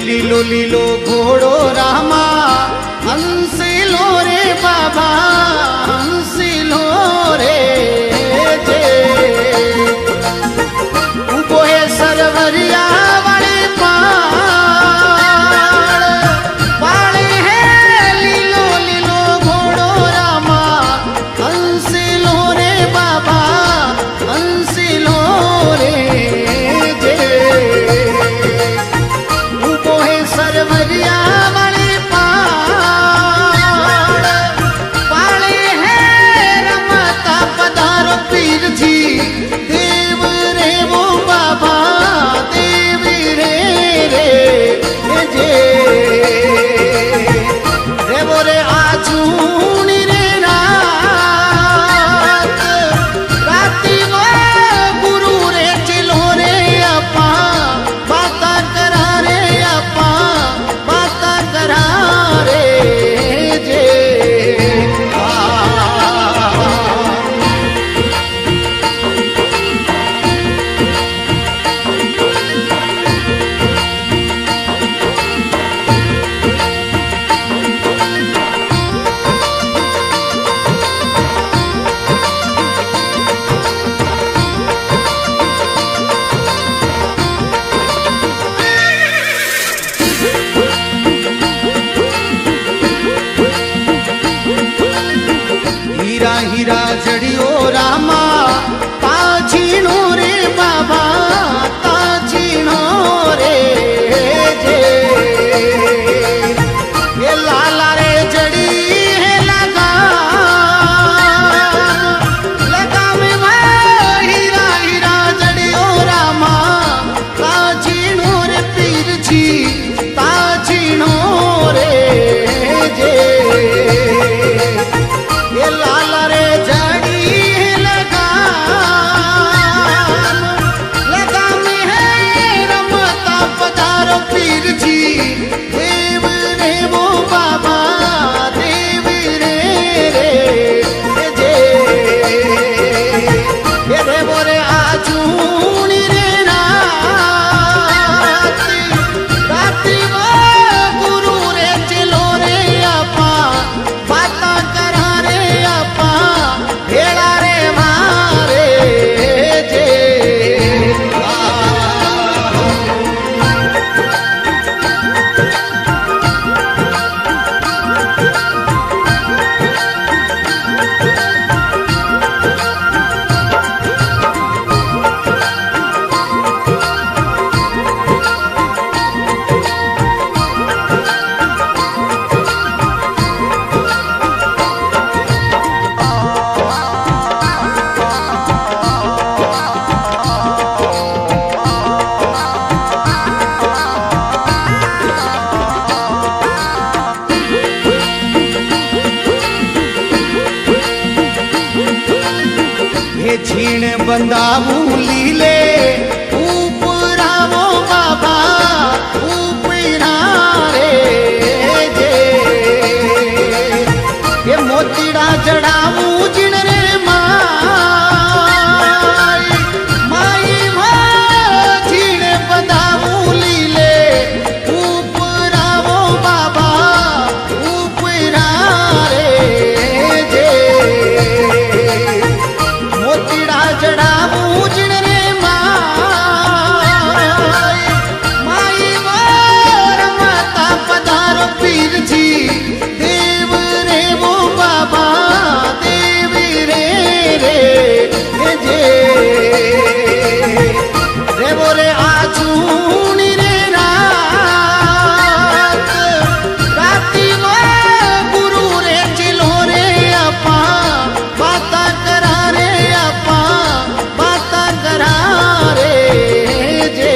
લીલો લીલો ઘોડો રામા હંસીલો રે બાબા હંસીલો રે જે ઉભો હે સરવરિયા વાળી પાળે હે લીલો લીલો ઘોડો રામા હંસીલો રે બાબા હંસીલો રે જે ઉભો હે સરવરિયા વાળી પાળે હે રમતા પધારો પીરજી દેવ રે વો બાબા દેવ રે રે જે રેવો રે આજુણી રે રાતી વો ગુરુ રે ચિલો રે આપા બાતા કરા રે આપા બાતા કરા રે જે હીરા હીરા જડિયો રામા તાજીનો રે બાબા તાજીનો રે જે એ લાલા રે જડી હે લગામે હીરા હીરા જડિયો રામા તાજીનો રે પીરજી તાજીનો રે જે ये लाला रे जड़ी लगा में है रमता पधारो पीर जी देव रे वो बाबा देव रे रे जे ये देवो रे आजूनी रे रात्रि वो गुरु रे चलो रे आपा बाता करा रे आपा भेड़ा रे मारे जे ये छीण बंदावू लीले ऊपरावो बाबा ऊपरा रे जे ये मोतीड़ा जड़ा